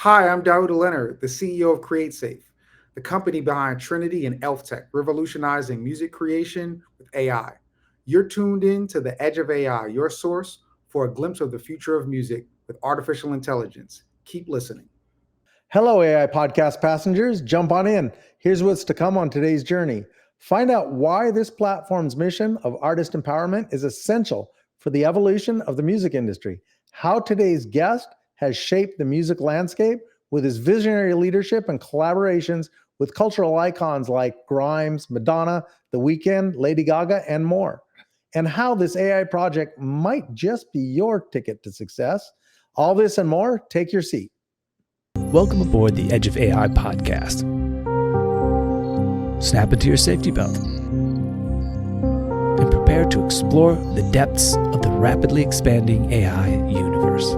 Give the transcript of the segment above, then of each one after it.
Hi, I'm Daouda Leonard, the CEO of CreateSafe, the company behind Trinity and Elf.Tech, revolutionizing music creation with AI. You're tuned in to the Edge of AI, your source for a glimpse of the future of music with artificial intelligence. Keep listening. Hello, AI podcast passengers. Jump on in. Here's what's to come on today's journey. Find out why this platform's mission of artist empowerment is essential for the evolution of the music industry, how today's guest has shaped the music landscape with his visionary leadership and collaborations with cultural icons like Grimes, Madonna, The Weeknd, Lady Gaga, and more, and how this AI project might just be your ticket to success. All this and more, take your seat. Welcome aboard the Edge of AI podcast. Snap into your safety belt and prepare to explore the depths of the rapidly expanding AI universe.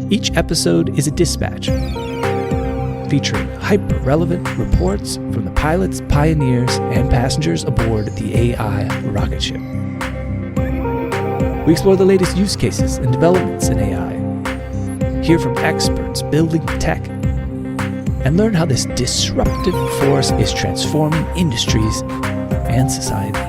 Each episode is a dispatch featuring hyper-relevant reports from the pilots, pioneers, and passengers aboard the AI rocket ship. We explore the latest use cases and developments in AI, hear from experts building tech, and learn how this disruptive force is transforming industries and society.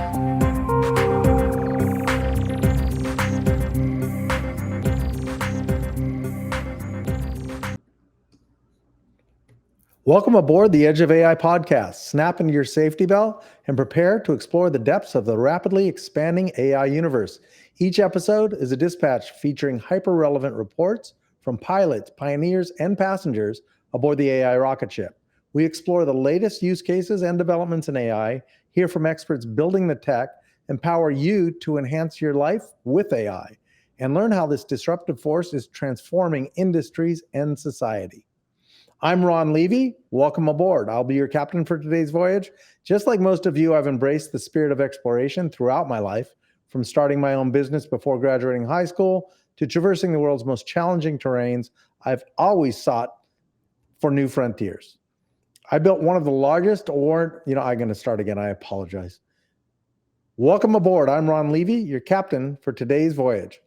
Welcome aboard the Edge of AI podcast. Snap into your safety belt and prepare to explore the depths of the rapidly expanding AI universe. Each episode is a dispatch featuring hyper-relevant reports from pilots, pioneers, and passengers aboard the AI rocket ship. We explore the latest use cases and developments in AI, hear from experts building the tech, empower you to enhance your life with AI, and learn how this disruptive force is transforming industries and society. I'm Ron Levy. Welcome aboard. I'll be your captain for today's voyage. Just like most of you, I've embraced the spirit of exploration throughout my life, from starting my own business before graduating high school to traversing the world's most challenging terrains. I've always sought for new frontiers. I built one of the largest I'm going to start again. I apologize. Welcome aboard. I'm Ron Levy, your captain for today's voyage.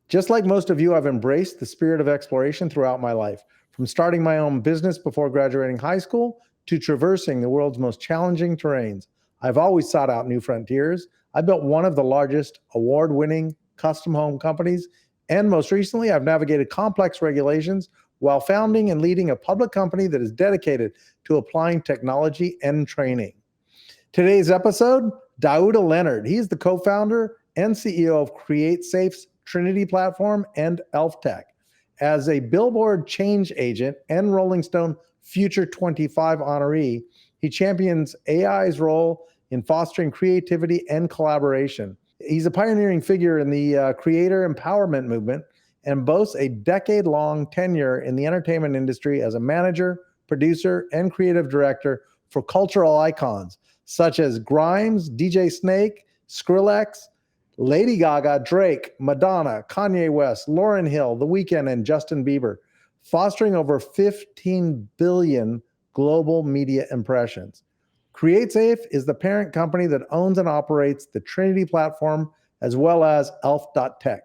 Just like most of you, I've embraced the spirit of exploration throughout my life, from starting my own business before graduating high school to traversing the world's most challenging terrains. I've always sought out new frontiers. I built one of the largest award-winning custom home companies, and most recently, I've navigated complex regulations while founding and leading a public company that is dedicated to applying technology and training. Today's episode, Daouda Leonard. He's the co-founder and CEO of CreateSafe's Trinity platform and Elf.Tech. As a Billboard change agent and Rolling Stone Future 25 honoree, he champions AI's role in fostering creativity and collaboration. He's a pioneering figure in the creator empowerment movement and boasts a decade-long tenure in the entertainment industry as a manager, producer, and creative director for cultural icons such as Grimes, DJ Snake, Skrillex, Lady Gaga, Drake, Madonna, Kanye West, Lauryn Hill, The Weeknd, and Justin Bieber, fostering over 15 billion global media impressions. CreateSafe is the parent company that owns and operates the Trinity platform as well as Elf.Tech.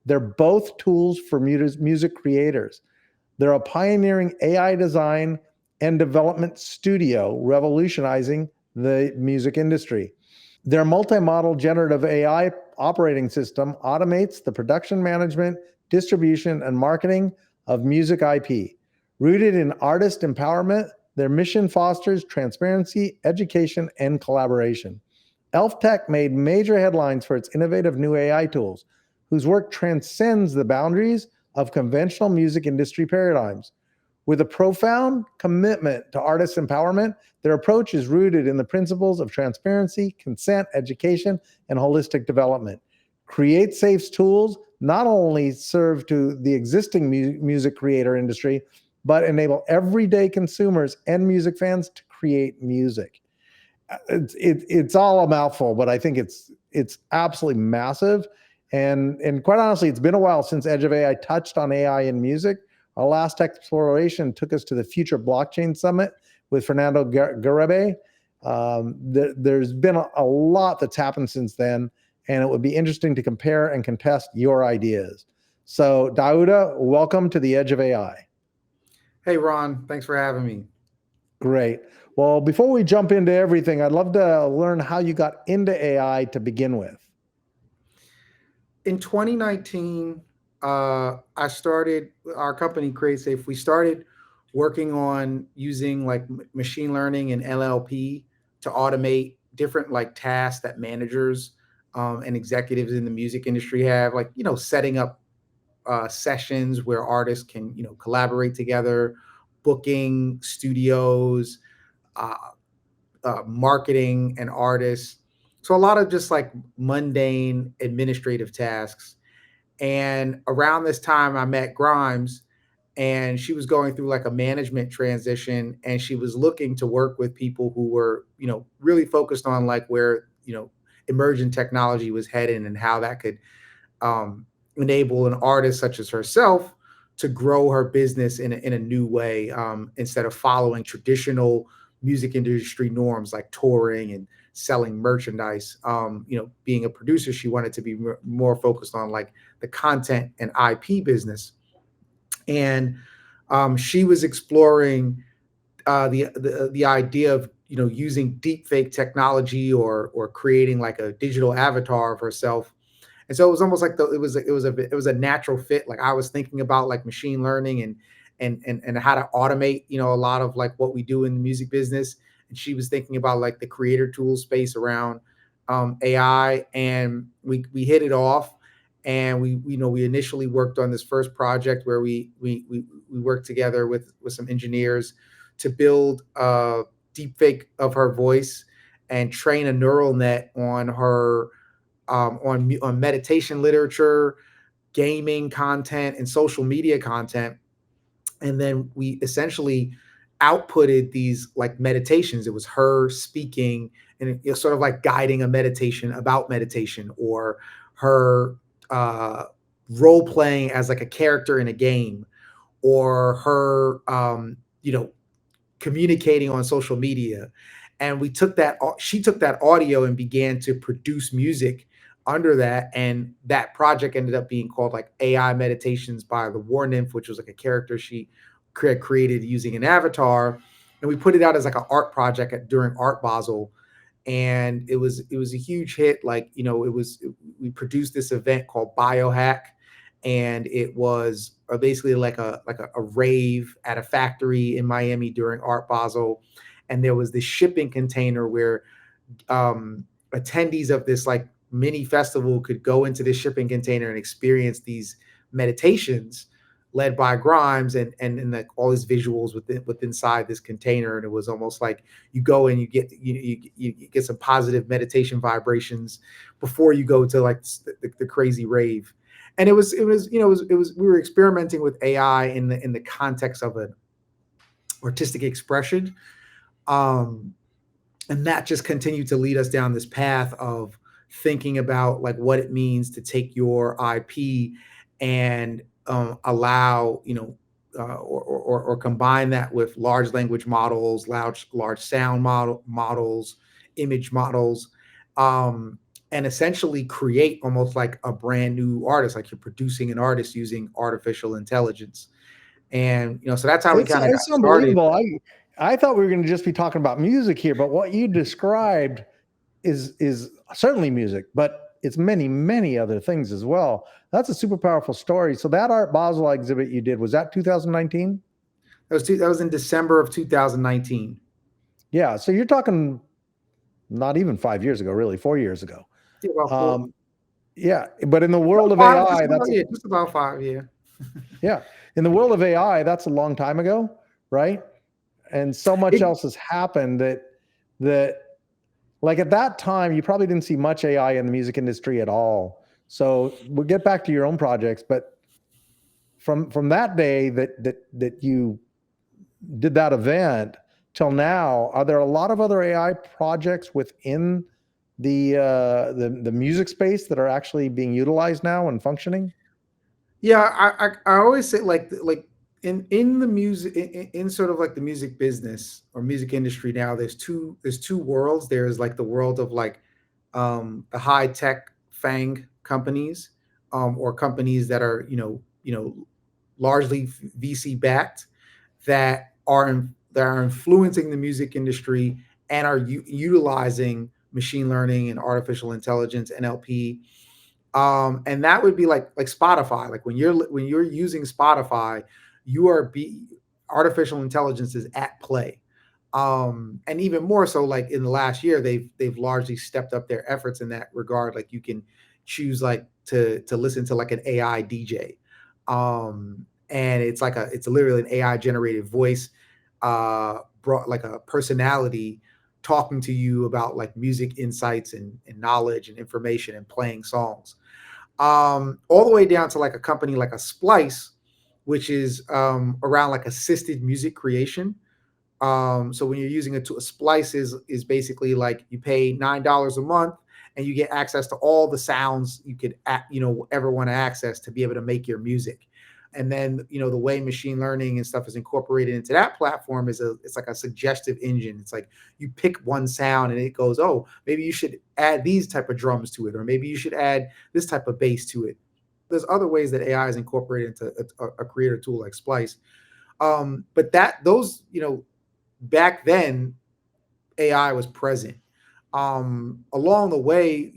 They're both tools for music creators. They're a pioneering AI design and development studio revolutionizing the music industry. Their multi-model generative AI operating system automates the production management, distribution, and marketing of music IP. Rooted in artist empowerment, their mission fosters transparency, education, and collaboration. Elf.Tech made major headlines for its innovative new AI tools, whose work transcends the boundaries of conventional music industry paradigms. With a profound commitment to artist empowerment, their approach is rooted in the principles of transparency, consent, education, and holistic development. CreateSafe's tools not only serve to the existing music creator industry, but enable everyday consumers and music fans to create music. It's all a mouthful, but I think it's absolutely massive. And quite honestly, it's been a while since Edge of AI touched on AI in music. Our last exploration took us to the Future Blockchain Summit with Fernando Garebe. There's been a lot that's happened since then, and it would be interesting to compare and contest your ideas. So, Daouda, welcome to the Edge of AI. Hey, Ron, thanks for having me. Great. Well, before we jump into everything, I'd love to learn how you got into AI to begin with. In 2019, I started our company CreateSafe. We started working on using like machine learning and LLP to automate different like tasks that managers and executives in the music industry have, like setting up sessions where artists can collaborate together, booking studios, uh, marketing and artists. So a lot of just like mundane administrative tasks. And around this time, I met Grimes, and she was going through like a management transition, and she was looking to work with people who were, really focused on like where, emerging technology was heading and how that could enable an artist such as herself to grow her business in a new way, instead of following traditional music industry norms like touring and selling merchandise. Being a producer, she wanted to be more focused on like the content and IP business. And she was exploring the idea of using deep fake technology or creating like a digital avatar of herself. And so it was almost like it was a natural fit. Like I was thinking about like machine learning and how to automate a lot of like what we do in the music business, and she was thinking about like the creator tool space around AI, and we hit it off. And we initially worked on this first project where we worked together with some engineers to build a deep fake of her voice and train a neural net on her, on meditation literature, gaming content, and social media content. And then we essentially outputted these like meditations. It was her speaking and sort of like guiding a meditation about meditation, or her uh, role playing as like a character in a game, or her communicating on social media. And she took that audio and began to produce music under that. And that project ended up being called like AI Meditations by the War Nymph, which was like a character she created using an avatar. And we put it out as like an art project during Art Basel. And it was a huge hit. Like, we produced this event called Biohack, and it was basically like a rave at a factory in Miami during Art Basel. And there was this shipping container where attendees of this like mini festival could go into this shipping container and experience these meditations led by Grimes, and like all these visuals inside this container. And it was almost like you go and you get some positive meditation vibrations before you go to like the crazy rave. And it was we were experimenting with AI in the context of an artistic expression. Um, and that just continued to lead us down this path of thinking about like what it means to take your IP and allow or combine that with large language models, large sound models, image models, um, and essentially create almost like a brand new artist, like you're producing an artist using artificial intelligence. And so that's how we kind of got It's started. unbelievable. I thought we were going to just be talking about music here, but what you described is certainly music, but it's many, many other things as well. That's a super powerful story. So that Art Basel exhibit you did, was that 2019? That was in December of 2019. Yeah. So you're talking not even 5 years ago, really, 4 years ago. Yeah, about four. Yeah. But in the world About of five, AI, that's, yeah, just about five. Yeah. yeah. In the world of AI, that's a long time ago, right? And so much It, else has happened that like at that time, you probably didn't see much AI in the music industry at all. So we'll get back to your own projects, but from that day that you did that event till now, are there a lot of other AI projects within the music space that are actually being utilized now and functioning? yeah, I always say like in the music in sort of like the music business or music industry now, there's two worlds. There's like the world of like the high tech FANG companies, or companies that are largely VC backed, that are influencing the music industry and are utilizing machine learning and artificial intelligence, NLP. And that would be like Spotify. Like when you're using Spotify, you are be artificial intelligence is at play. And even more so, like in the last year, they've largely stepped up their efforts in that regard. Like you can choose like to listen to like an AI DJ. And it's literally an AI generated voice, brought like a personality talking to you about like music insights and knowledge and information and playing songs, all the way down to like a company like a Splice, which is around like assisted music creation. So when you're using a Splice is basically like you pay $9 a month and you get access to all the sounds you could ever want to access to be able to make your music. And then the way machine learning and stuff is incorporated into that platform it's like a suggestive engine. It's like you pick one sound and it goes, oh, maybe you should add these type of drums to it, or maybe you should add this type of bass to it. There's other ways that AI is incorporated into a creator tool like Splice. But those back then AI was present. Along the way,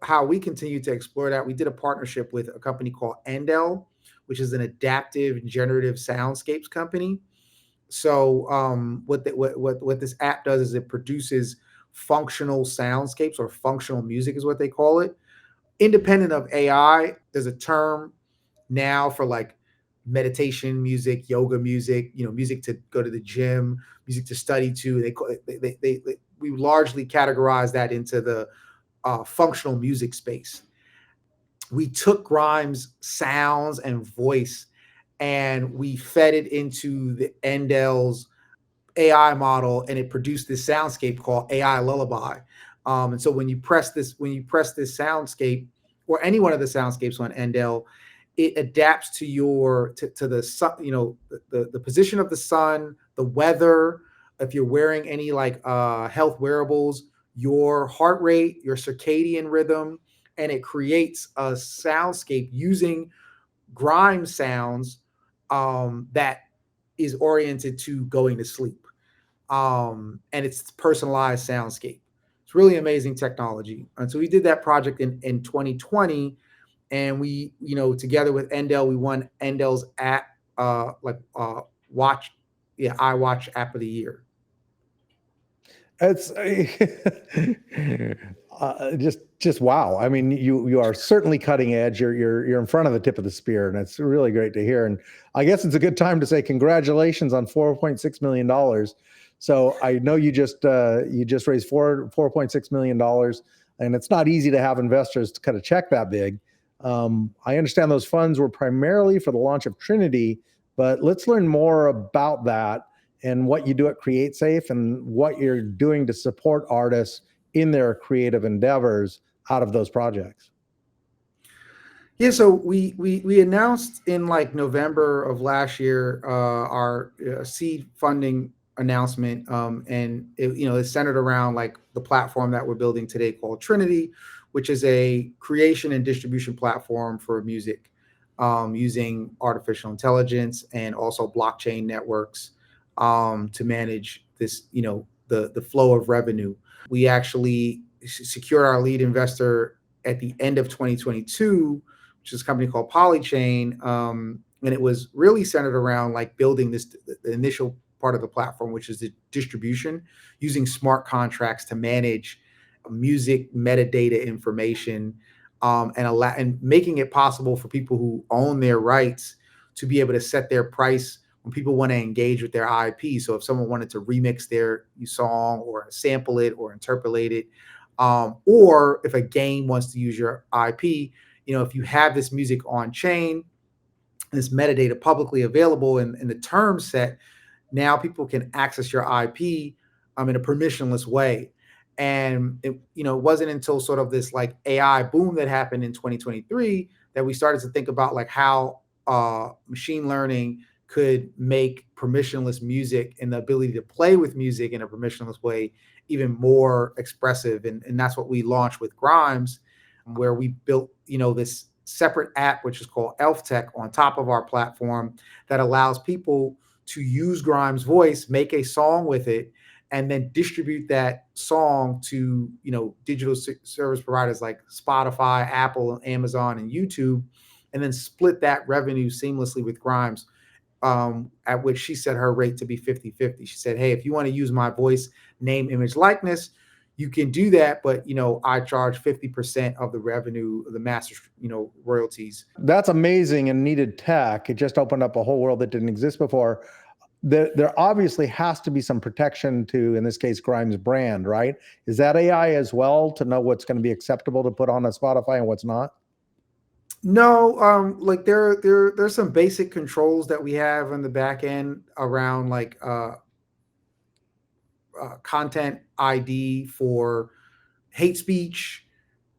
how we continue to explore that, we did a partnership with a company called Endel, which is an adaptive and generative soundscapes company. So what this app does is it produces functional soundscapes, or functional music is what they call it. Independent of AI, there's a term now for like meditation music, yoga music, music to go to the gym, music to study to. We largely categorize that into the functional music space. We took Grimes' sounds and voice and we fed it into the Endel's AI model, and it produced this soundscape called AI Lullaby. And so when you press this soundscape, or any one of the soundscapes on Endel, it adapts to the sun, the position of the sun, the weather, if you're wearing any like health wearables, your heart rate, your circadian rhythm, and it creates a soundscape using Grimes sounds that is oriented to going to sleep. And it's personalized soundscape. It's really amazing technology. And so we did that project in 2020, and we, together with Endel, we won Endel's app, iWatch app of the year. It's just wow. I mean, you are certainly cutting edge. You're in front of the tip of the spear, and it's really great to hear. And I guess it's a good time to say congratulations on $4.6 million. So I know you just raised $4.6 million, and it's not easy to have investors to cut a check that big. I understand those funds were primarily for the launch of Trinity, but let's learn more about that and what you do at CreateSafe and what you're doing to support artists in their creative endeavors out of those projects. Yeah, so we announced in like November of last year our seed funding announcement, and it's centered around like the platform that we're building today called Trinity, which is a creation and distribution platform for music, using artificial intelligence and also blockchain networks to manage this, the flow of revenue. We actually secured our lead investor at the end of 2022, which is a company called Polychain. And it was really centered around like building the initial part of the platform, which is the distribution, using smart contracts to manage music metadata information, and making it possible for people who own their rights to be able to set their price when people want to engage with their IP. So if someone wanted to remix their song or sample it or interpolate it, or if a game wants to use your IP, if you have this music on chain, this metadata publicly available and the terms set, now people can access your IP in a permissionless way. And it wasn't until sort of this like AI boom that happened in 2023 that we started to think about like how machine learning could make permissionless music and the ability to play with music in a permissionless way even more expressive. And that's what we launched with Grimes, where we built, this separate app, which is called Elf.Tech, on top of our platform that allows people to use Grimes' voice, make a song with it, and then distribute that song to, digital service providers like Spotify, Apple, Amazon, and YouTube, and then split that revenue seamlessly with Grimes, at which she set her rate to be 50-50. She said, hey, if you want to use my voice, name, image, likeness, you can do that, but I charge 50% of the revenue, the master, royalties. That's amazing and needed tech. It just opened up a whole world that didn't exist before. There obviously has to be some protection to, in this case, Grimes' brand, right? Is that AI as well to know what's going to be acceptable to put on a Spotify and what's not? No, like there's some basic controls that we have on the back end around like content ID for hate speech,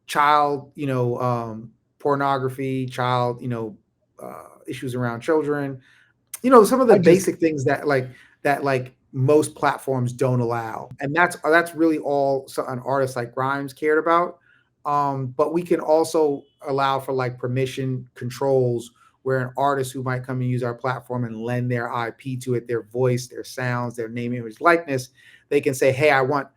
child, pornography, child, issues around children, some of the basic things that most platforms don't allow. And that's really all an artist like Grimes cared about. But we can also allow for like permission controls where an artist who might come and use our platform and lend their IP to it, their voice, their sounds, their name, image, likeness, they can say, hey, I want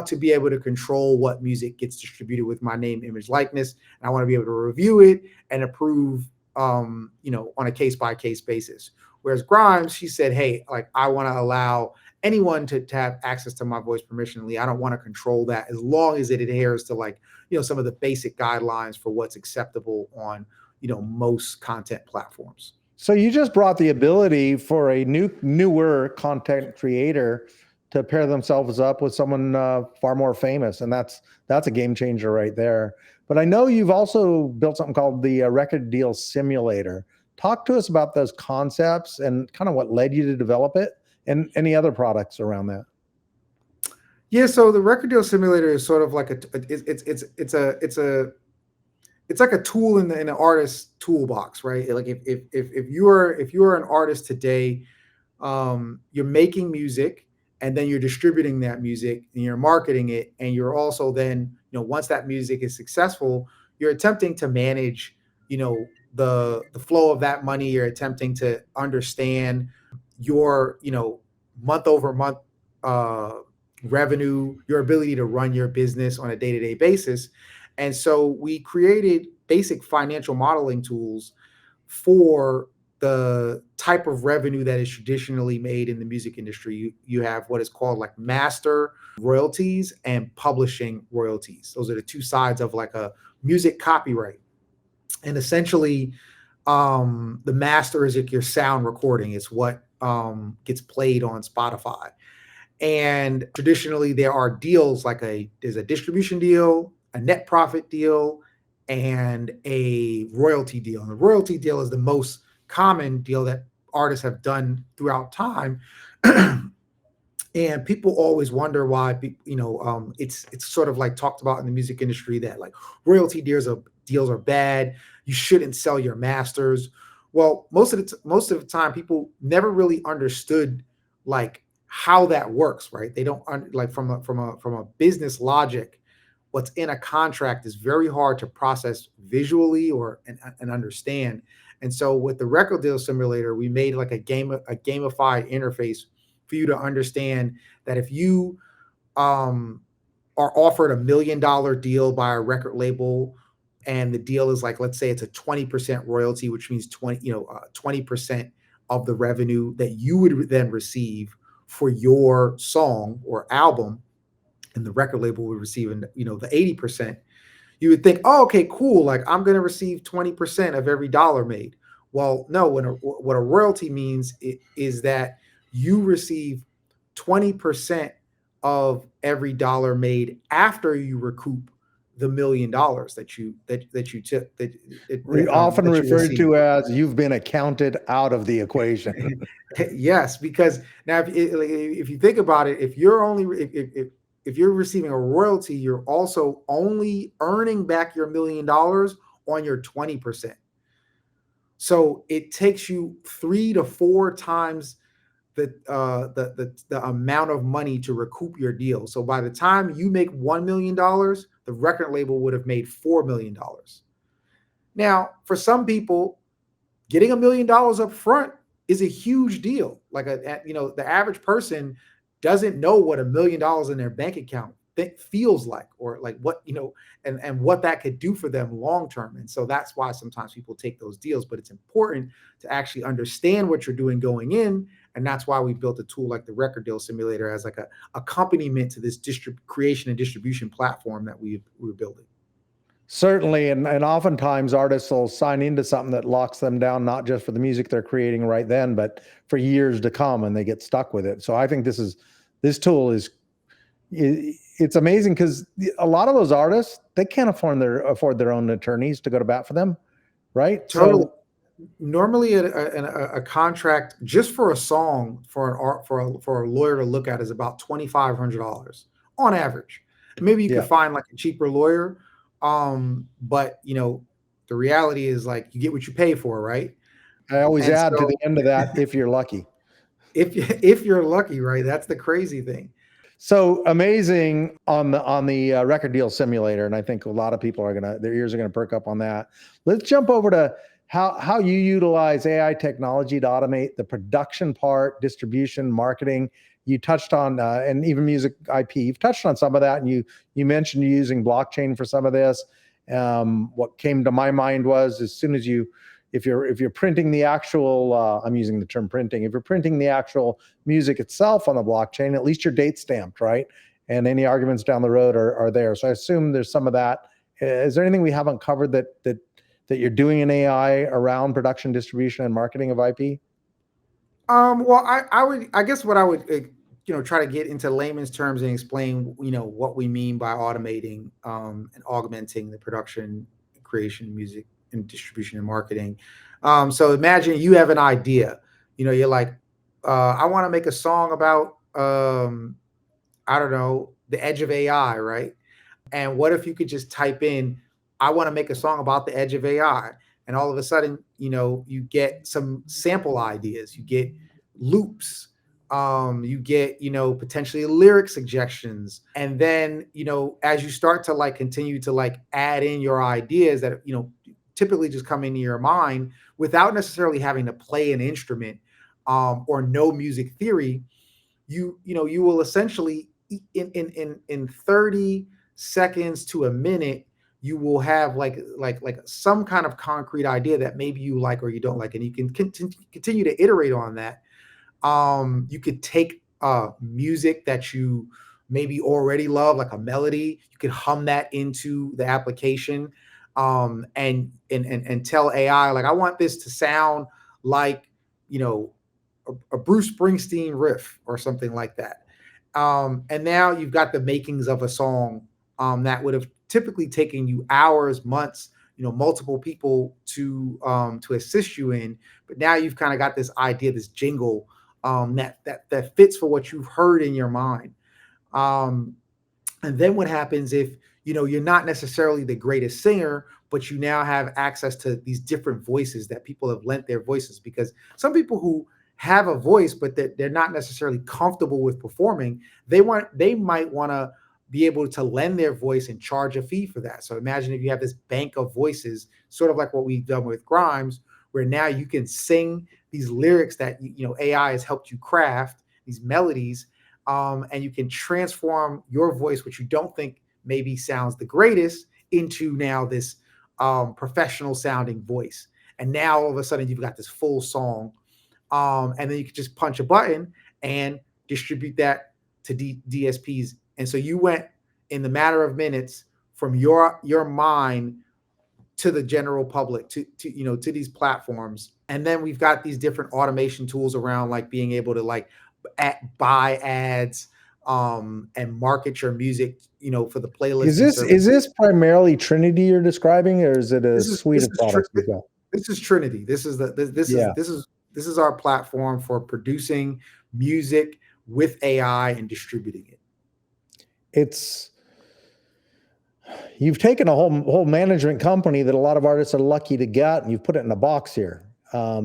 to be able to control what music gets distributed with my name, image, likeness, and I want to be able to review it and approve, on a case-by-case basis. Whereas Grimes, she said, hey, like I want to allow anyone to have access to my voice permissionally. I don't want to control that as long as it adheres to like, some of the basic guidelines for what's acceptable on, most content platforms. So you just brought the ability for a newer content creator to pair themselves up with someone far more famous. And that's a game changer right there. But I know you've also built something called the Record Deal Simulator. Talk to us about those concepts and kind of what led you to develop it and any other products around that. Yeah, so the Record Deal Simulator is sort of like it's like a tool in the artist's toolbox, right? Like if you're an artist today, you're making music and then you're distributing that music and you're marketing it, and you're also then, once that music is successful, you're attempting to manage, the flow of that money. You're attempting to understand your, month over month revenue, your ability to run your business on a day-to-day basis. And so we created basic financial modeling tools for the type of revenue that is traditionally made in the music industry. You have what is called like master royalties and publishing royalties. Those are the two sides of like a music copyright. And essentially, the master is like your sound recording. It's what gets played on Spotify. And traditionally, there are deals like there's a distribution deal, a net profit deal, and a royalty deal. And the royalty deal is the most common deal that artists have done throughout time. And people always wonder why, it's sort of like talked about in the music industry that like royalty deals are bad. You shouldn't sell your masters. Well, most of the time, people never really understood like how that works, right? They don't like from a business logic. What's in a contract is very hard to process visually and understand. And so with the Record Deal Simulator, we made like a gamified interface for you to understand that if you are offered $1 million deal by a record label, and the deal is like, let's say it's a 20% royalty, which means 20% of the revenue that you would then receive for your song or album, and the record label would receive, the 80%. You would think, oh, okay, cool. Like I'm going to receive 20% of every dollar made. Well, no, what a royalty means is that you receive 20% of every dollar made after you recoup the $1 million that you took. We often referred to as you've been accounted out of the equation. Yes, because now if you think about it, if you're receiving a royalty, you're also only earning back your $1 million on your 20%. So it takes you 3 to 4 times the amount of money to recoup your deal. So by the time you make $1 million, the record label would have made $4 million. Now, for some people, getting $1 million up front is a huge deal. Like the average person doesn't know what $1 million in their bank account feels like, or like what, and what that could do for them long term. And so that's why sometimes people take those deals. But it's important to actually understand what you're doing going in, and that's why we built a tool like the record deal simulator as like a accompaniment to this creation and distribution platform that we're building. Certainly, and oftentimes artists will sign into something that locks them down, not just for the music they're creating right then, but for years to come, and they get stuck with it. So I think this tool is it's amazing, because a lot of those artists, they can't afford their own attorneys to go to bat for them, right? Totally. So normally a contract just for a song for a lawyer to look at is about $2,500 on average. Maybe you could find like a cheaper lawyer, but the reality is, like, you get what you pay for, right? I always add to the end of that, if you're lucky. If you're lucky, right? That's the crazy thing. So amazing on the record deal simulator, and I think a lot of people their ears are gonna perk up on that. Let's jump over to how you utilize AI technology to automate the production part, distribution, marketing. You touched on and even music IP. You've touched on some of that, and you mentioned using blockchain for some of this. What came to my mind was, as soon as if you're printing the actual, I'm using the term printing, if you're printing the actual music itself on the blockchain, at least your date stamped, right? And any arguments down the road are there. So I assume there's some of that. Is there anything we haven't covered that you're doing in AI around production, distribution, and marketing of IP? Well, I guess what I would try to get into layman's terms and explain what we mean by automating and augmenting the production, creation, music, and distribution and marketing. So imagine you have an idea. You're like, I want to make a song about I don't know, the edge of AI, right? And what if you could just type in, I want to make a song about the edge of AI, and all of a sudden, you get some sample ideas, you get loops, you get potentially lyric suggestions, and then as you start to like continue to like add in your ideas that typically just come into your mind without necessarily having to play an instrument or know music theory, you will essentially in 30 seconds to a minute, you will have like some kind of concrete idea that maybe you like or you don't like, and you can continue to iterate on that. You could take music that you maybe already love, like a melody, you could hum that into the application, and tell AI, like, I want this to sound like a Bruce Springsteen riff or something like that. And now you've got the makings of a song that would have typically taken you hours, months, multiple people to assist you in. But now you've kind of got this idea, this jingle that fits for what you've heard in your mind. And then what happens if you're not necessarily the greatest singer, but you now have access to these different voices that people have lent their voices? Because some people who have a voice, but they're not necessarily comfortable with performing, they might want to be able to lend their voice and charge a fee for that. So imagine if you have this bank of voices, sort of like what we've done with Grimes, where now you can sing these lyrics that AI has helped you craft, these melodies, and you can transform your voice, which you don't think maybe sounds the greatest, into now this professional sounding voice. And now all of a sudden you've got this full song, and then you can just punch a button and distribute that to DSPs. And so you went, in the matter of minutes, from your mind to the general public, to these platforms. And then we've got these different automation tools around, like being able to like buy ads and market your music, for the playlist. Is this primarily Trinity you're describing, or is it a suite of products you've got? This is Trinity. This is our platform for producing music with AI and distributing it. You've taken a whole management company that a lot of artists are lucky to get, and you've put it in a box here. I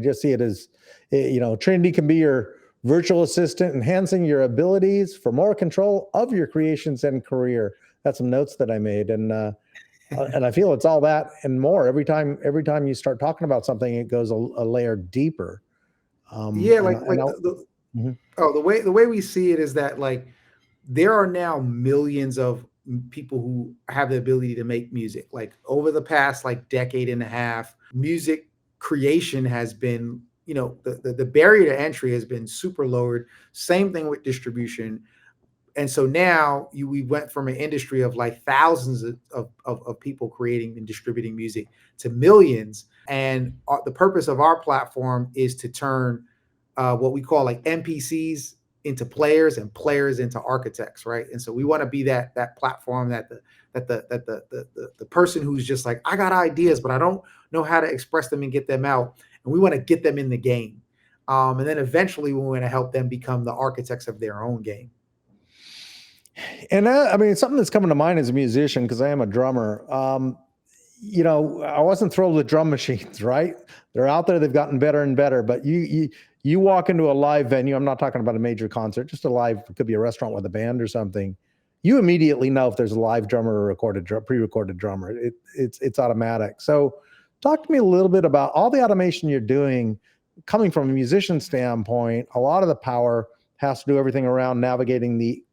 just see it as, Trinity can be your virtual assistant, enhancing your abilities for more control of your creations and career. That's some notes that I made, and And I feel it's all that and more. Every time you start talking about something, it goes a layer deeper. Yeah, And like I'll, Mhm. the way we see it is that like there are now millions of people who have the ability to make music. Like over the past like decade and a half, music creation has been, the barrier to entry has been super lowered. Same thing with distribution. And so now we went from an industry of like thousands of people creating and distributing music to millions. And the purpose of our platform is to turn what we call like NPCs into players and players into architects, right? And so we want to be that platform that the person who's just like, I got ideas, but I don't know how to express them and get them out, and we want to get them in the game, and then eventually we want to help them become the architects of their own game. And I mean, something that's coming to mind as a musician, because I am a drummer. I wasn't thrilled with drum machines, right? They're out there, they've gotten better and better. But you walk into a live venue. I'm not talking about a major concert, just a live. It could be a restaurant with a band or something. You immediately know if there's a live drummer or pre-recorded drummer. It's automatic. So, talk to me a little bit about all the automation you're doing. Coming from a musician standpoint, a lot of the power has to do everything around navigating the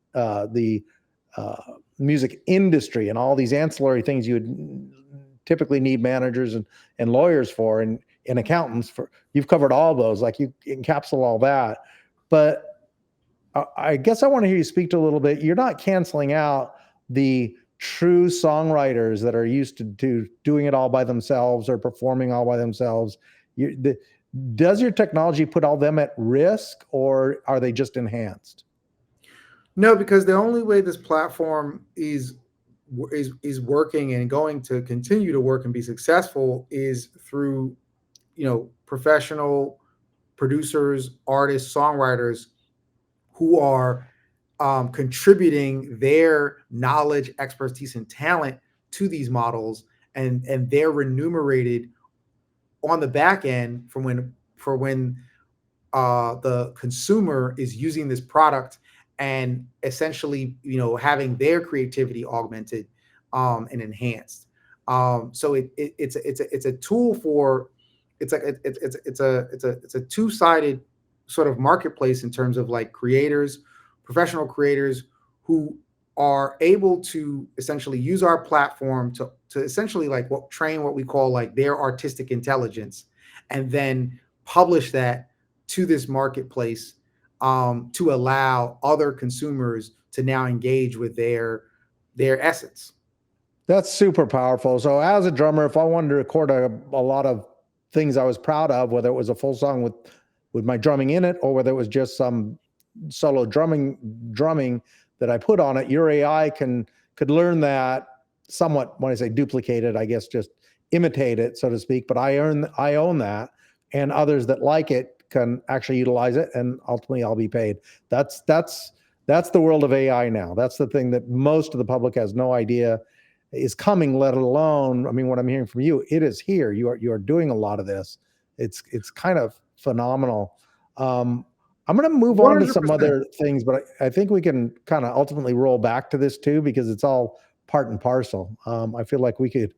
music industry and all these ancillary things you would typically need managers and lawyers for, and accountants for. You've covered all those, like you encapsulate all that. But I guess I want to hear you speak to a little bit. You're not canceling out the true songwriters that are used to doing it all by themselves or performing all by themselves. Does your technology put all them at risk, or are they just enhanced? No, because the only way this platform is working and going to continue to work and be successful is through, professional producers, artists, songwriters who are contributing their knowledge, expertise, and talent to these models, and they're remunerated on the back end for when the consumer is using this product and essentially, having their creativity augmented and enhanced. So it's a tool for, it's a two-sided sort of marketplace in terms of like creators, professional creators who are able to essentially use our platform to essentially like train what we call like their artistic intelligence, and then publish that to this marketplace, to allow other consumers to now engage with their essence. That's super powerful. So as a drummer, if I wanted to record a lot of things I was proud of, whether it was a full song with my drumming in it, or whether it was just some solo drumming that I put on it, your AI could learn that somewhat. When I say duplicate it, I guess just imitate it, so to speak. But I own that, and others that like it can actually utilize it, and ultimately I'll be paid. That's the world of AI now. That's the thing that most of the public has no idea is coming, let alone, I mean, what I'm hearing from you, it is here. You are doing a lot of this. It's kind of phenomenal. I'm going to move on to some 100%. other things, but I think we can kind of ultimately roll back to this too, because it's all part and parcel. I feel like we could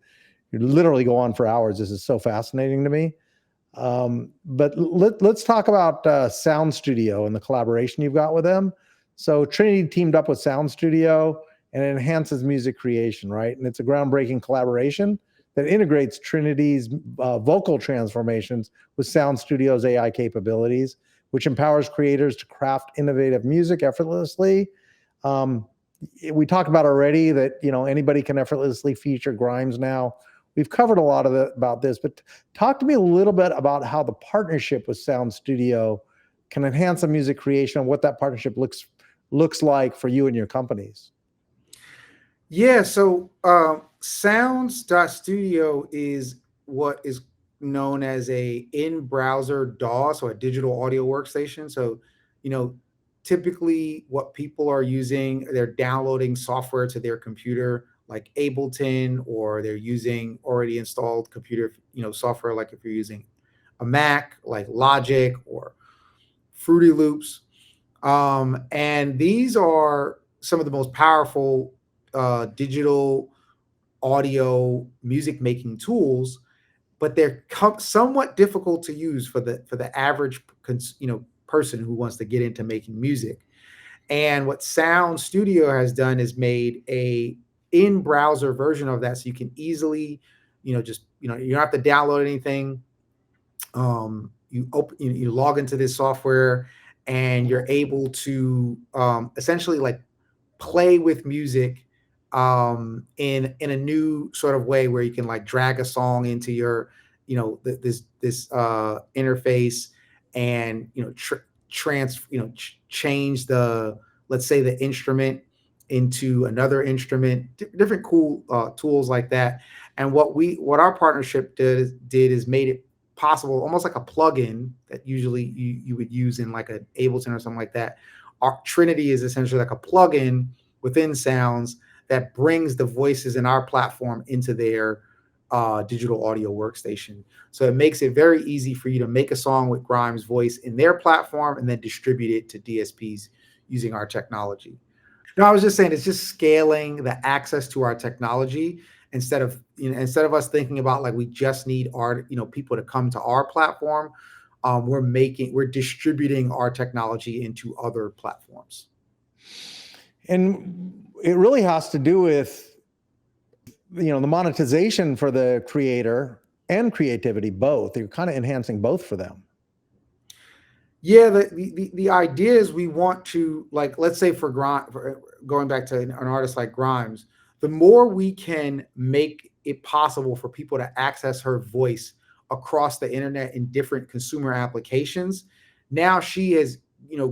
literally go on for hours. This is so fascinating to me. But let's talk about Sound Studio and the collaboration you've got with them. So Trinity teamed up with Sound Studio, and it enhances music creation, right? And it's a groundbreaking collaboration that integrates Trinity's vocal transformations with Sound Studio's AI capabilities, which empowers creators to craft innovative music effortlessly. We talked about already that anybody can effortlessly feature Grimes now. We've covered a lot about this, but talk to me a little bit about how the partnership with Sound Studio can enhance the music creation, and what that partnership looks like for you and your companies. Yeah, so Sounds.studio is what is known as a in-browser DAW, so a digital audio workstation. So, typically what people are using, they're downloading software to their computer like Ableton, or they're using already installed computer, software, like if you're using a Mac, like Logic or Fruity Loops. And these are some of the most powerful digital audio music making tools, but they're somewhat difficult to use for the average person who wants to get into making music. And what Sound Studio has done is made a in-browser version of that, so you can easily, just you don't have to download anything. You log into this software, and you're able to essentially like play with music in a new sort of way, where you can like drag a song into your this interface, and change the, let's say, the instrument into another instrument, different cool tools like that. And what our partnership did is made it possible, almost like a plugin that usually you would use in like an Ableton or something like that. Our Trinity is essentially like a plugin within Sounds that brings the voices in our platform into their digital audio workstation. So it makes it very easy for you to make a song with Grimes' voice in their platform and then distribute it to DSPs using our technology. No, I was just saying, it's just scaling the access to our technology, instead of us thinking about like we just need our people to come to our platform. We're distributing our technology into other platforms. And it really has to do with the monetization for the creator and creativity both. You're kind of enhancing both for them. Yeah, the idea is we want to, like, let's say for going back to an artist like Grimes, the more we can make it possible for people to access her voice across the internet in different consumer applications, now she is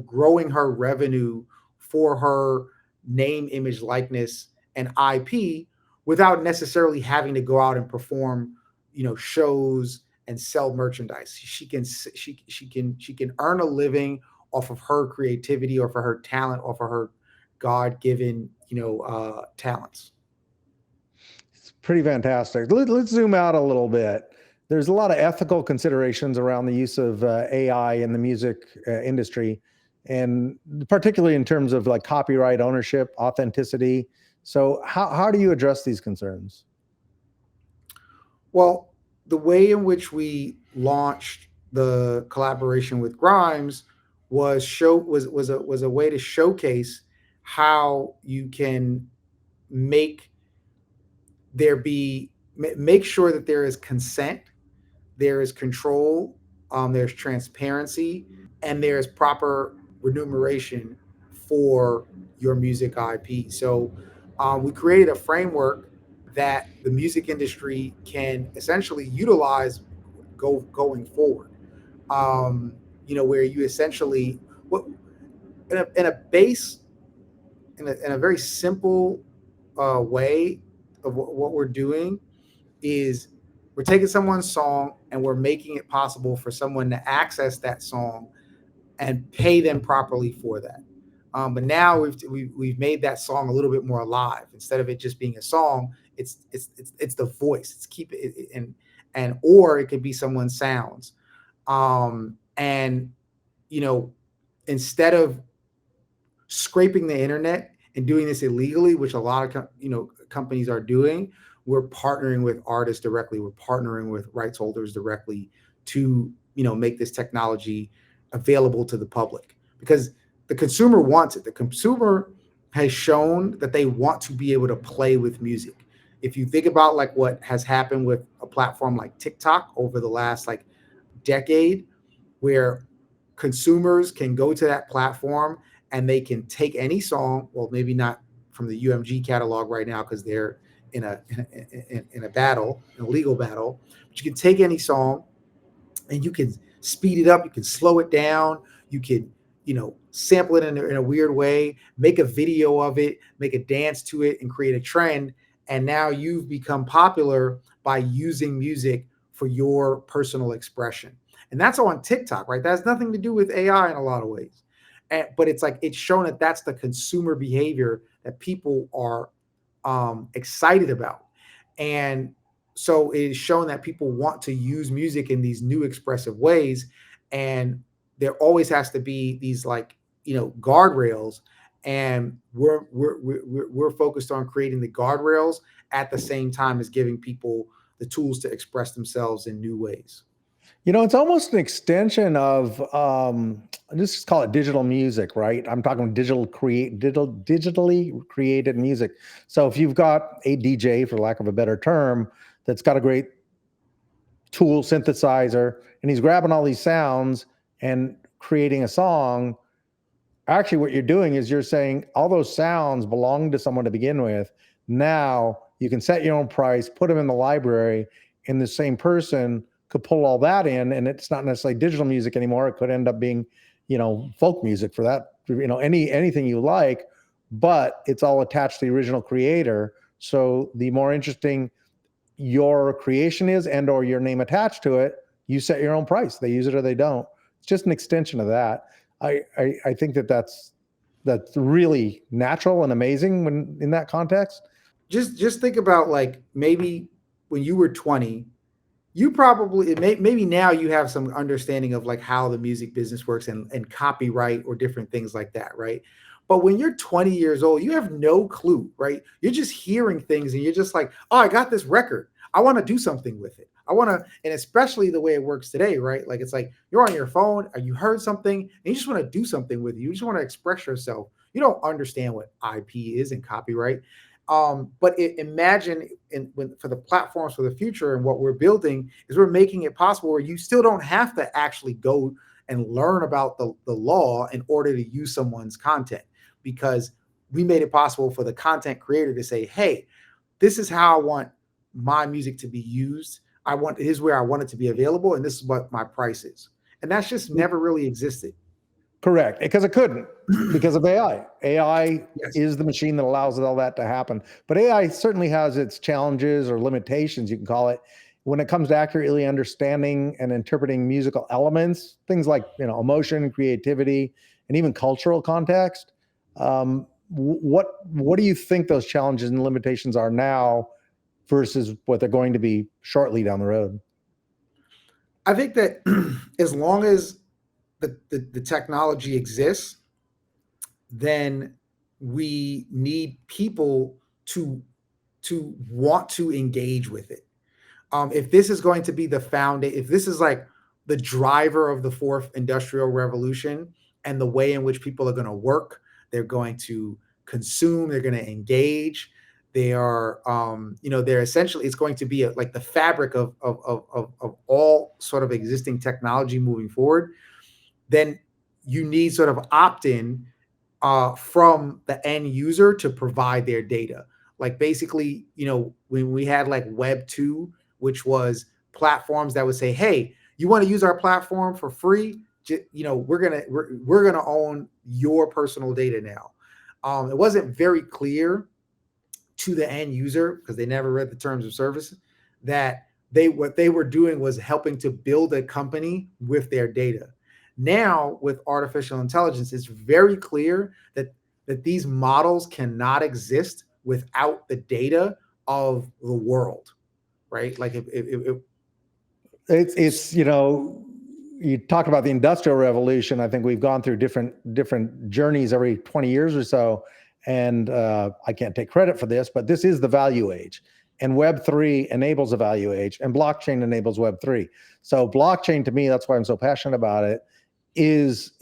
growing her revenue for her name, image, likeness, and IP, without necessarily having to go out and perform shows and sell merchandise. She can earn a living off of her creativity, or for her talent, or for her God-given talents. It's pretty fantastic. Let's zoom out a little bit. There's a lot of ethical considerations around the use of AI in the music industry, and particularly in terms of like copyright ownership, authenticity. So how do you address these concerns? Well, the way in which we launched the collaboration with Grimes was a way to showcase how you can make sure that there is consent, there is control, there's transparency, and there's proper remuneration for your music IP. So we created a framework that the music industry can essentially utilize going forward. Where you essentially, what in a very simple way of what we're doing is, we're taking someone's song and we're making it possible for someone to access that song and pay them properly for that. But now we've made that song a little bit more alive. Instead of it just being a song, it's the voice. It's keep it, or it could be someone's sounds. And instead of scraping the internet and doing this illegally, which a lot of companies are doing, we're partnering with artists directly. We're partnering with rights holders directly to make this technology available to the public, because the consumer wants it. The consumer has shown that they want to be able to play with music. If you think about like what has happened with a platform like TikTok over the last like decade, where consumers can go to that platform and they can take any song, well, maybe not from the UMG catalog right now because they're in a battle, in a legal battle, but you can take any song and you can speed it up, you can slow it down, you can sample it in a weird way, make a video of it, make a dance to it, and create a trend. And now you've become popular by using music for your personal expression. And that's on TikTok, right? That has nothing to do with AI in a lot of ways. But it's like, it's shown that that's the consumer behavior that people are excited about. And so it is shown that people want to use music in these new expressive ways. And there always has to be these like, guardrails. and we're focused on creating the guardrails at the same time as giving people the tools to express themselves in new ways. It's almost an extension of let's just call it digital music, right? I'm talking digitally created music. So if you've got a DJ, for lack of a better term, that's got a great tool synthesizer, and he's grabbing all these sounds and creating a song, actually what you're doing is you're saying all those sounds belong to someone to begin with. Now you can set your own price, put them in the library, and the same person could pull all that in, and it's not necessarily digital music anymore. It could end up being, folk music for that, anything you like, but it's all attached to the original creator. So the more interesting your creation is and or your name attached to it, you set your own price. They use it or they don't. It's just an extension of that. I think that's really natural and amazing when in that context. Just think about, like, maybe when you were 20, you probably maybe now you have some understanding of like how the music business works and copyright or different things like that, right? But when you're 20 years old, you have no clue, right? You're just hearing things and you're just like, oh, I got this record, I want to do something with it. I want to, and especially the way it works today, right? Like, it's like you're on your phone or you heard something and you just want to do something with it. You just want to express yourself. You don't understand what IP is and copyright. But imagine for the platforms for the future, and what we're building is we're making it possible where you still don't have to actually go and learn about the law in order to use someone's content, because we made it possible for the content creator to say, hey, this is how I want my music to be used. Here's where I want it to be available, and this is what my price is. And that's just never really existed. Correct, because it couldn't, because of AI. AI Yes. is the machine that allows all that to happen. But AI certainly has its challenges or limitations, you can call it, when it comes to accurately understanding and interpreting musical elements, things like emotion, creativity, and even cultural context. What do you think those challenges and limitations are now versus what they're going to be shortly down the road? I think that as long as the technology exists, then we need people to want to engage with it. If this is going to be the foundation, if this is like the driver of the fourth industrial revolution and the way in which people are going to work, they're going to consume, they're going to engage, they are, they're essentially, it's going to be like the fabric of all sort of existing technology moving forward. Then you need sort of opt-in from the end user to provide their data. Like, basically, when we had like Web2, which was platforms that would say, hey, you want to use our platform for free? We're gonna own your personal data now. It wasn't very clear to the end user, because they never read the terms of service, that what they were doing was helping to build a company with their data. Now, with artificial intelligence, it's very clear that these models cannot exist without the data of the world, right? Like, it's you talk about the industrial revolution. I think we've gone through different journeys every 20 years or so, and I can't take credit for this, but this is the value age, and Web3 enables a value age, and blockchain enables Web3. So blockchain, to me, that's why I'm so passionate about it, is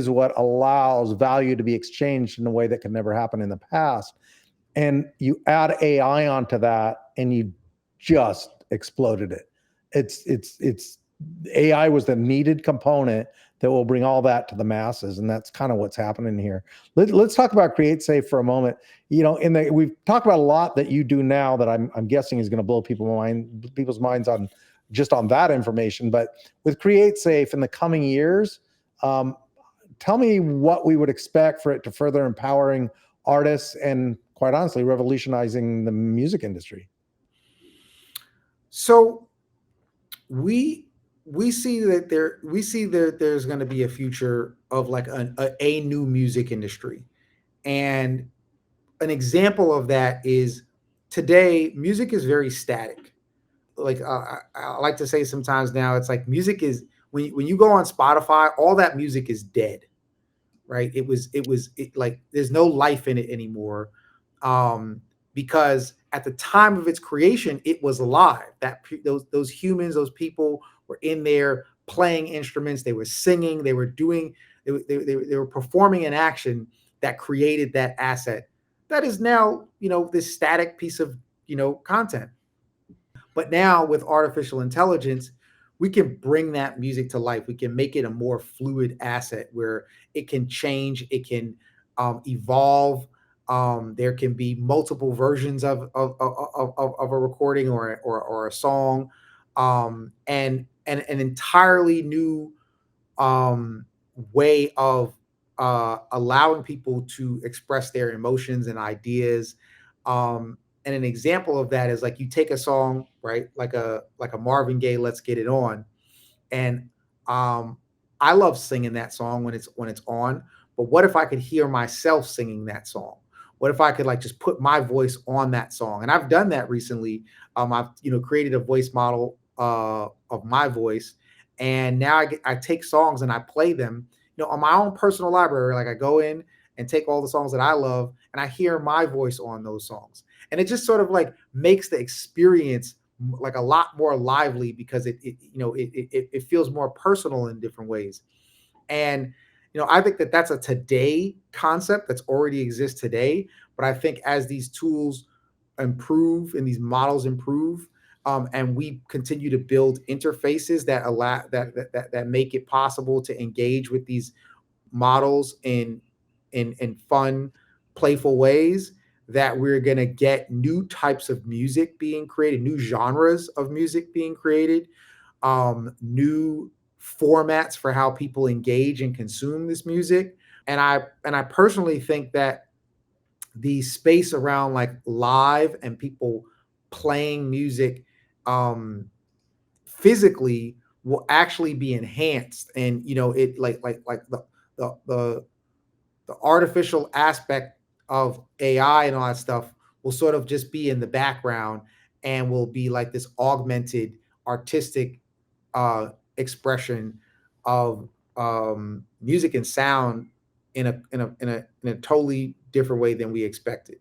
what allows value to be exchanged in a way that could never happen in the past. And you add AI onto that, and you just exploded it. It's AI was the needed component that will bring all that to the masses, and that's kind of what's happening here. Let's talk about CreateSafe for a moment. We've talked about a lot that you do now that I'm guessing is going to blow people's minds on just on that information. But with CreateSafe in the coming years, tell me what we would expect for it to further empowering artists and, quite honestly, revolutionizing the music industry. So we see that there's going to be a future of like a new music industry, and an example of that is today music is very static. Like, I like to say sometimes now, it's like music is when you go on Spotify, all that music is dead. right? Like there's no life in it anymore, um, because at the time of its creation, it was alive. Those humans, those people were in there playing instruments, they were singing, they were doing, they were performing an action that created that asset that is now, this static piece of, content. But now with artificial intelligence, we can bring that music to life. We can make it a more fluid asset where it can change, it can evolve. There can be multiple versions of a recording or a song, and an entirely new way of allowing people to express their emotions and ideas. And an example of that is like you take a song, right, like a Marvin Gaye "Let's Get It On," and um, I love singing that song when it's on. But what if I could hear myself singing that song? What if I could like just put my voice on that song? And I've done that recently. I've created a voice model of my voice, and now I take songs and I play them, on my own personal library. Like I go in and take all the songs that I love, and I hear my voice on those songs, and it just sort of like makes the experience like a lot more lively because it feels more personal in different ways. And I think that that's a today concept that's already exists today. But I think as these tools improve and these models improve, and we continue to build interfaces that allow that make it possible to engage with these models in fun, playful ways, that we're going to get new types of music being created, new genres of music being created, new formats for how people engage and consume this music. And I personally think that the space around like live and people playing music physically will actually be enhanced. And it like the artificial aspect of AI and all that stuff will sort of just be in the background and will be like this augmented artistic expression of music and sound in a totally different way than we expected.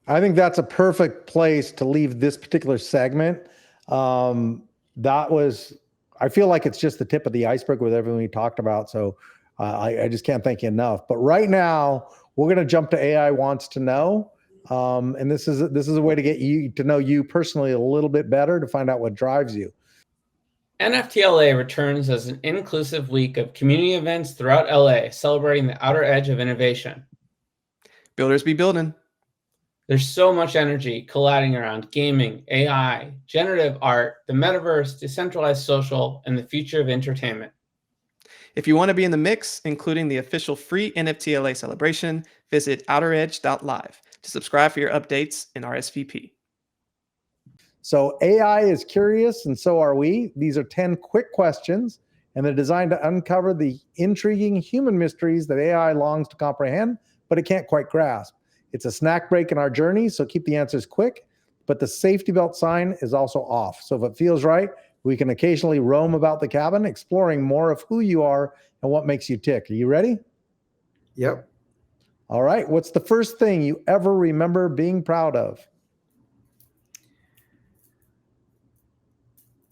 I think that's a perfect place to leave this particular segment. That was, I feel like it's just the tip of the iceberg with everything we talked about. So I just can't thank you enough. But right now, we're going to jump to AI Wants to Know. And this is a way to get you to know you personally a little bit better, to find out what drives you. NFTLA returns as an inclusive week of community events throughout LA, celebrating the outer edge of innovation. Builders be building. There's so much energy colliding around gaming, AI, generative art, the metaverse, decentralized social, and the future of entertainment. If you want to be in the mix, including the official free NFTLA celebration, visit outeredge.live to subscribe for your updates and RSVP. So AI is curious, and so are we. These are 10 quick questions, and they're designed to uncover the intriguing human mysteries that AI longs to comprehend, but it can't quite grasp. It's a snack break in our journey, so keep the answers quick, but the safety belt sign is also off. So if it feels right, we can occasionally roam about the cabin, exploring more of who you are and what makes you tick. Are you ready? Yep. All right. What's the first thing you ever remember being proud of?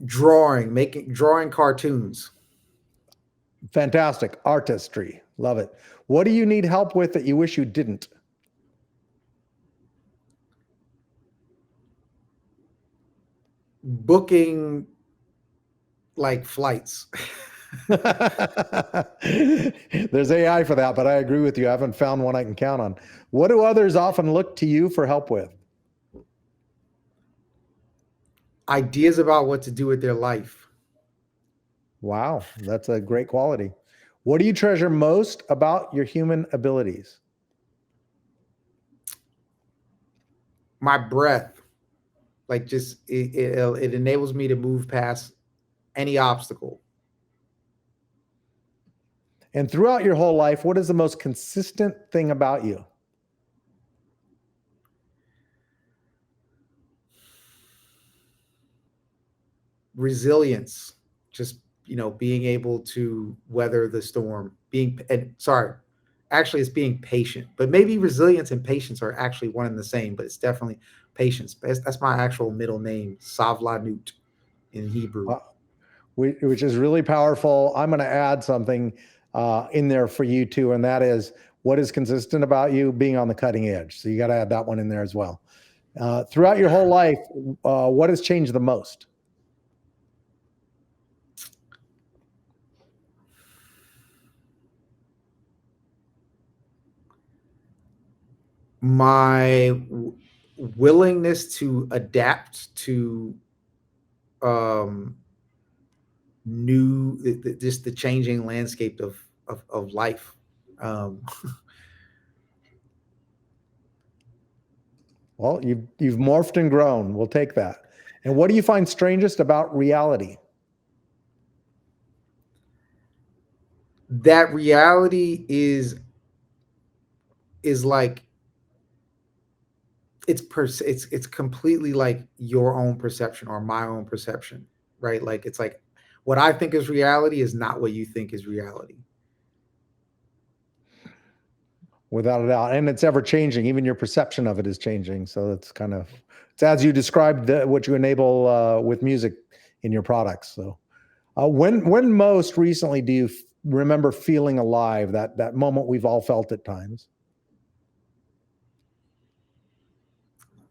Drawing cartoons. Fantastic. Artistry. Love it. What do you need help with that you wish you didn't? Booking like flights. There's AI for that, but I agree with you. I haven't found one I can count on. What do others often look to you for help with? Ideas about what to do with their life. Wow, that's a great quality. What do you treasure most about your human abilities? My breath. Like just it enables me to move past any obstacle. And throughout your whole life, what is the most consistent thing about you? Resilience. Just being able to weather the storm. actually it's being patient, but maybe resilience and patience are actually one and the same, but it's definitely patience. That's my actual middle name, Savlanut in Hebrew. Which is really powerful. I'm going to add something in there for you too, and that is what is consistent about you being on the cutting edge. So you got to add that one in there as well. Throughout your whole life, what has changed the most? My willingness to adapt to new, just the changing landscape of life. Well, you've morphed and grown. We'll take that. And what do you find strangest about reality? That reality is like it's completely like your own perception or my own perception, right? Like it's like what I think is reality is not what you think is reality. Without a doubt. And it's ever changing. Even your perception of it is changing. So it's it's as you described what you enable with music in your products. So when most recently do you remember feeling alive, that moment we've all felt at times?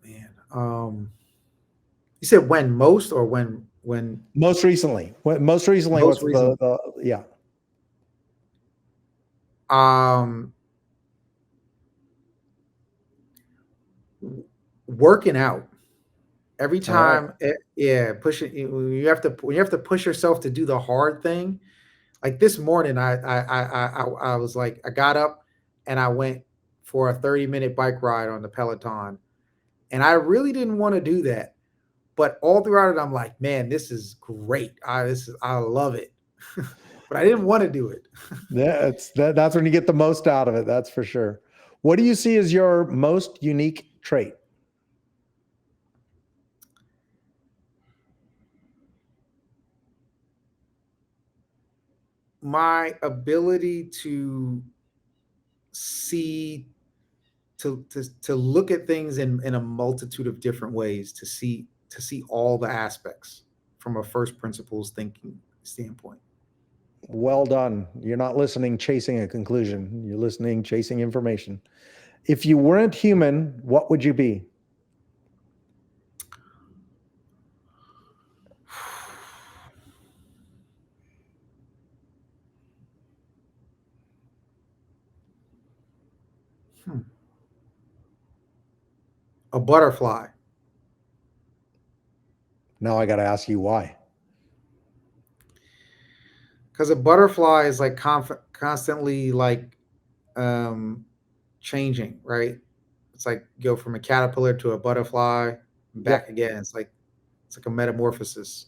Man, you said when most or when Most recently. Most recently, most what's recent the yeah. um working out every All right. time. Yeah, pushing when you have to push yourself to do the hard thing. Like this morning, I was like, I got up and I went for a 30-minute bike ride on the Peloton, and I really didn't want to do that, but all throughout it, I'm like, man, this is great. I love it, but I didn't want to do it. That's when you get the most out of it. That's for sure. What do you see as your most unique trait? My ability to see to look at things in a multitude of different ways, to see all the aspects from a first principles thinking standpoint. Well done. You're not listening, chasing a conclusion. You're listening, chasing information. If you weren't human, what would you be? Hmm. A butterfly. Now I got to ask you why. Because a butterfly is like constantly like changing, right? It's like go from a caterpillar to a butterfly, back Yep. again. It's like a metamorphosis.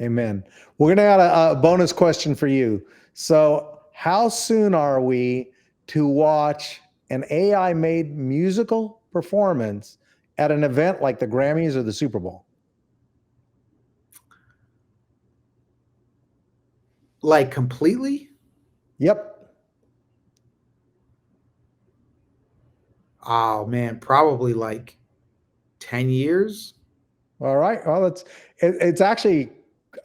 Amen. We're going to add a bonus question for you. So, how soon are we to watch an AI made musical performance at an event like the Grammys or the Super Bowl? Like completely? Yep. Oh man, probably like 10 years. All right. Well, it's actually,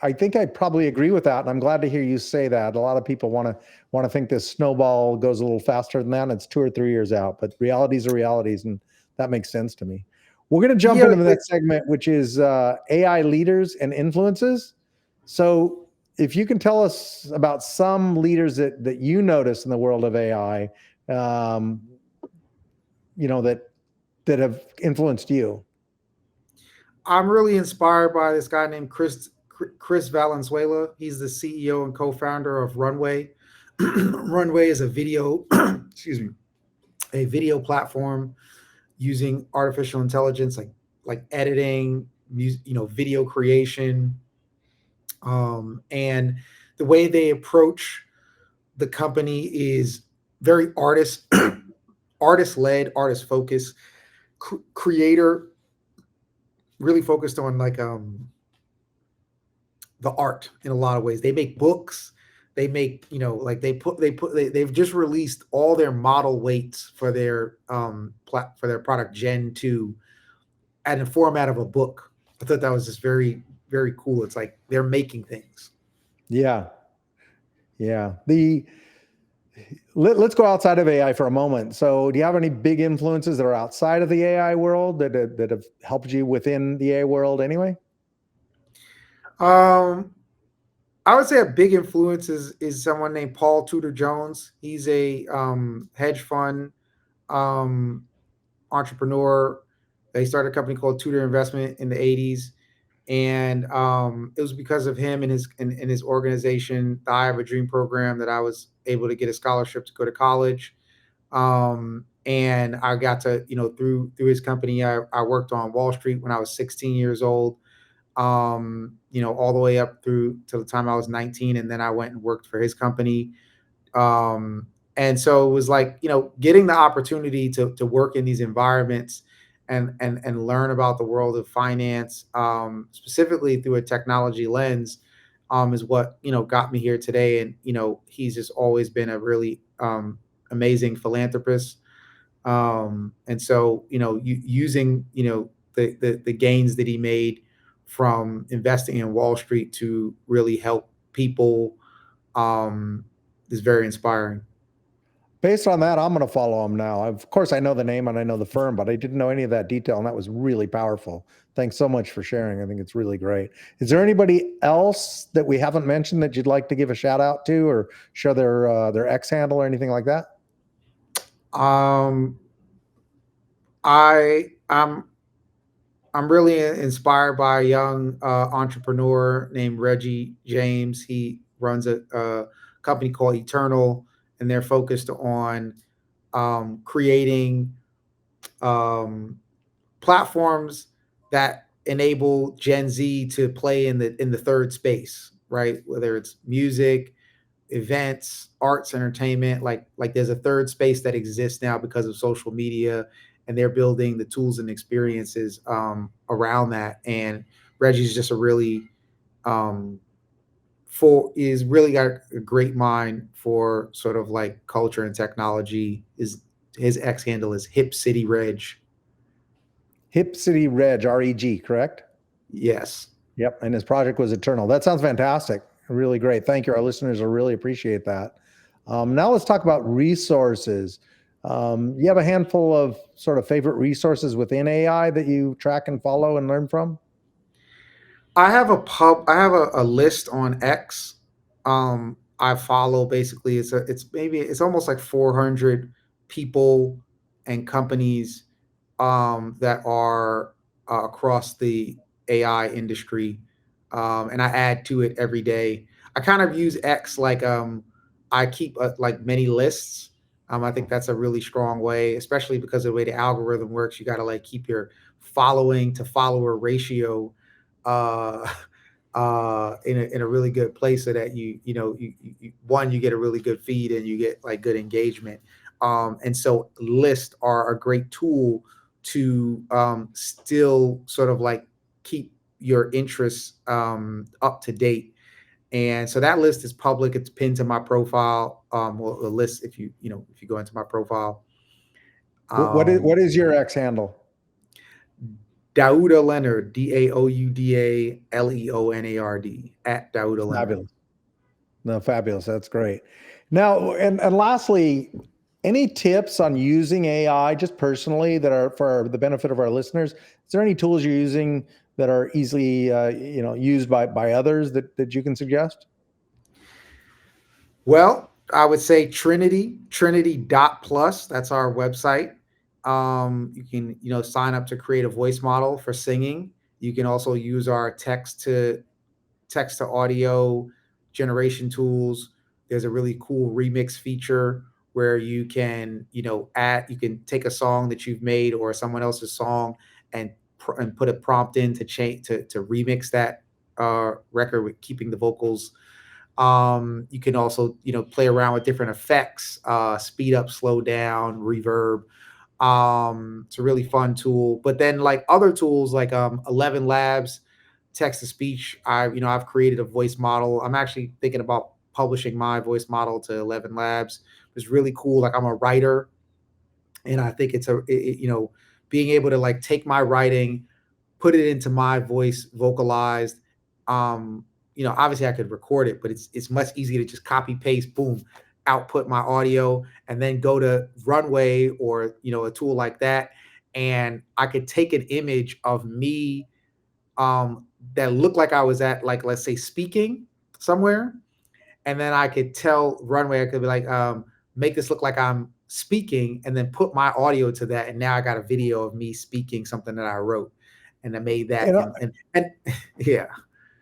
I think I probably agree with that, and I'm glad to hear you say that. A lot of people want to think this snowball goes a little faster than that, and it's 2 or 3 years out. But realities are realities, and that makes sense to me. We're going to jump Yeah, into the next segment, which is AI leaders and influences. So, if you can tell us about some leaders that you notice in the world of AI, um, that have influenced you. I'm really inspired by this guy named Chris Valenzuela. He's the CEO and co-founder of Runway. Runway is a video, excuse me, a video platform using artificial intelligence, like editing, music, video creation, and the way they approach the company is very artist led, artist focused, creator, really focused on like the art in a lot of ways. They make books, they make, like they've just released all their model weights for their for their product Gen 2 in the format of a book. I thought that was just very, very cool. It's like they're making things. Yeah. Yeah. Let's go outside of AI for a moment. So do you have any big influences that are outside of the AI world that have helped you within the AI world anyway? I would say a big influence is someone named Paul Tudor Jones. He's a hedge fund um, entrepreneur. He started a company called Tutor Investment in the 80s. And it was because of him and his organization, the I Have a Dream program, that I was able to get a scholarship to go to college. And I got to, through his company, I worked on Wall Street when I was 16 years old, all the way up through to the time I was 19. And then I went and worked for his company. And so it was like, getting the opportunity to work in these environments and learn about the world of finance, specifically through a technology lens, is what, got me here today. And, he's just always been a really amazing philanthropist. And so, using, the gains that he made from investing in Wall Street to really help people is very inspiring. Based on that, I'm going to follow him now. Of course, I know the name and I know the firm, but I didn't know any of that detail, and that was really powerful. Thanks so much for sharing. I think it's really great. Is there anybody else that we haven't mentioned that you'd like to give a shout out to, or share their X handle or anything like that? I'm really inspired by a young entrepreneur named Reggie James. He runs a company called Eternal, and they're focused on creating platforms that enable Gen Z to play in the third space, right? Whether it's music, events, arts, entertainment, like there's a third space that exists now because of social media, and they're building the tools and experiences around that. And Reggie's just a really is really got a great mind for sort of like culture and technology. His X handle is Hip City Reg. Hip City Reg, REG, correct? Yes. Yep. And his project was Eternal. That sounds fantastic. Really great. Thank you. Our listeners will really appreciate that. Now let's talk about resources. You have a handful of sort of favorite resources within AI that you track and follow and learn from? I have a list on X. I follow, basically it's almost like 400 people and companies that are across the AI industry. And I add to it every day. I kind of use X like I keep like many lists. I think that's a really strong way, especially because of the way the algorithm works. You got to like keep your following to follower ratio uh, in a really good place, so that you get a really good feed and you get like good engagement. And so lists are a great tool to still sort of like keep your interests up to date. And so that list is public. It's pinned to my profile. Well, the list, if you go into my profile. What is your X handle? Daouda Leonard, DaoudaLeonard, at Daouda Leonard. Fabulous. No, fabulous. That's great. Now, and lastly, any tips on using AI just personally that are for the benefit of our listeners? Is there any tools you're using that are easily used by others that you can suggest? Well, I would say Trinity.plus. That's our website. You can, sign up to create a voice model for singing. You can also use our text to audio generation tools. There's a really cool remix feature where you can, you can take a song that you've made or someone else's song and put a prompt in to change to remix that record with keeping the vocals. You can also, play around with different effects, speed up, slow down, reverb. It's a really fun tool. But then like other tools like 11 Labs, text to speech. I've created a voice model. I'm actually thinking about publishing my voice model to 11 Labs. It was really cool. Like I'm a writer, and I think it's being able to like take my writing, put it into my voice, vocalized. Obviously I could record it, but it's much easier to just copy paste, boom, output my audio, and then go to Runway or a tool like that, and I could take an image of me that looked like I was at, like, let's say, speaking somewhere, and then I could tell Runway, I could be like, make this look like I'm speaking, and then put my audio to that, and now I got a video of me speaking something that I wrote, and I made that, and yeah.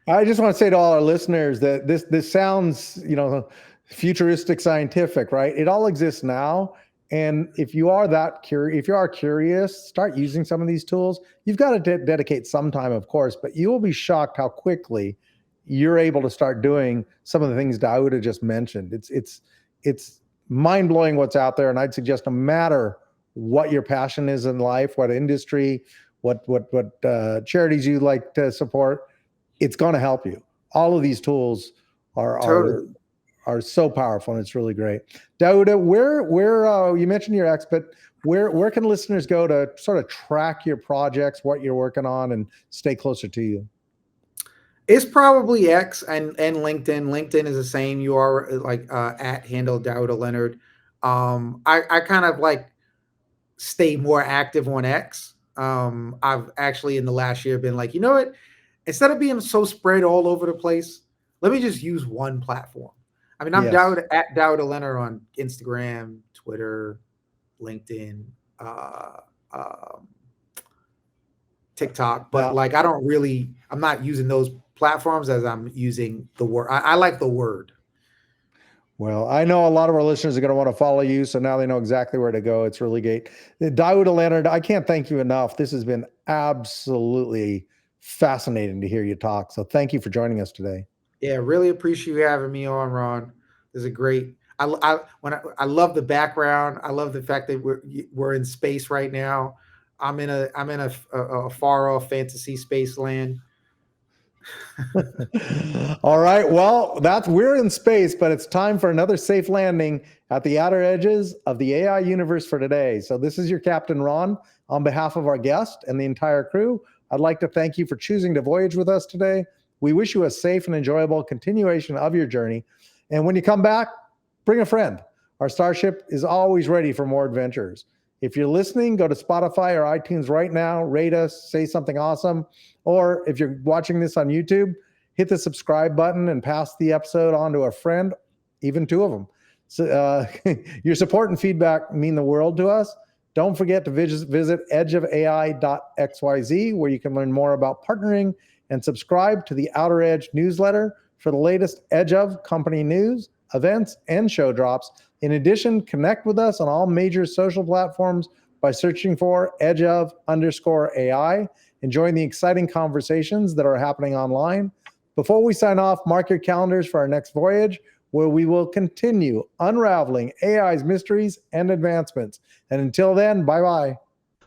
I just want to say to all our listeners that this sounds, futuristic, scientific, right? It all exists now. And if you are curious, start using some of these tools. You've got to dedicate some time, of course, but you will be shocked how quickly you're able to start doing some of the things Daouda just mentioned. It's mind blowing what's out there. And I'd suggest no matter what your passion is in life, what industry, what charities you like to support, it's going to help you. All of these tools are so powerful, and it's really great. Daouda, where you mentioned your X, but where can listeners go to sort of track your projects, what you're working on, and stay closer to you? It's probably X and LinkedIn. LinkedIn is the same. You are like at handle Daouda Leonard. I kind of like stay more active on X. I've actually in the last year been like, you know what? Instead of being so spread all over the place, let me just use one platform. I mean, I'm at Daouda Leonard on Instagram, Twitter, LinkedIn, TikTok, but like I'm not using those platforms as I'm using the word. I like the word. Well, I know a lot of our listeners are going to want to follow you, so now they know exactly where to go. It's really great. Daouda Leonard, I can't thank you enough. This has been absolutely fascinating to hear you talk. So thank you for joining us today. Yeah, really appreciate you having me on, Ron. This is a great. I love the background. I love the fact that we're in space right now. I'm in a far off fantasy space land. All right. Well, we're in space, but it's time for another safe landing at the outer edges of the AI universe for today. So this is your Captain Ron. On behalf of our guest and the entire crew, I'd like to thank you for choosing to voyage with us today. We wish you a safe and enjoyable continuation of your journey. And when you come back, bring a friend. Our starship is always ready for more adventures. If you're listening, go to Spotify or iTunes right now, rate us, say something awesome. Or if you're watching this on YouTube, hit the subscribe button and pass the episode on to a friend, even two of them. So, your support and feedback mean the world to us. Don't forget to visit edgeofai.xyz, where you can learn more about partnering, and subscribe to the Outer Edge newsletter for the latest Edge of company news, events, and show drops. In addition, connect with us on all major social platforms by searching for edgeof_AI and join the exciting conversations that are happening online. Before we sign off, mark your calendars for our next voyage, where we will continue unraveling AI's mysteries and advancements. And until then, bye-bye.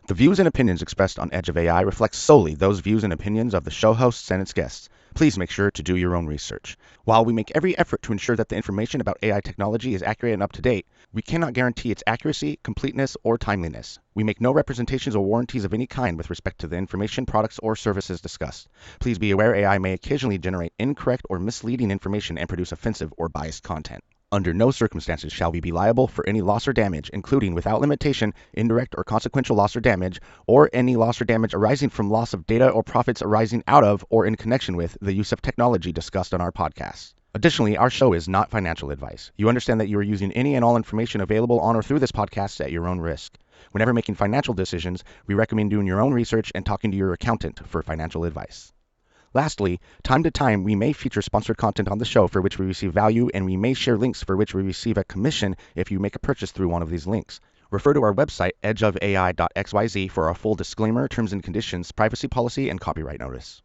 The views and opinions expressed on Edge of AI reflect solely those views and opinions of the show hosts and its guests. Please make sure to do your own research. While we make every effort to ensure that the information about AI technology is accurate and up to date, we cannot guarantee its accuracy, completeness, or timeliness. We make no representations or warranties of any kind with respect to the information, products, or services discussed. Please be aware AI may occasionally generate incorrect or misleading information and produce offensive or biased content. Under no circumstances shall we be liable for any loss or damage, including without limitation, indirect or consequential loss or damage, or any loss or damage arising from loss of data or profits arising out of or in connection with the use of technology discussed on our podcast. Additionally, our show is not financial advice. You understand that you are using any and all information available on or through this podcast at your own risk. Whenever making financial decisions, we recommend doing your own research and talking to your accountant for financial advice. Lastly, time to time, we may feature sponsored content on the show for which we receive value, and we may share links for which we receive a commission if you make a purchase through one of these links. Refer to our website, edgeofai.xyz, for our full disclaimer, terms and conditions, privacy policy, and copyright notice.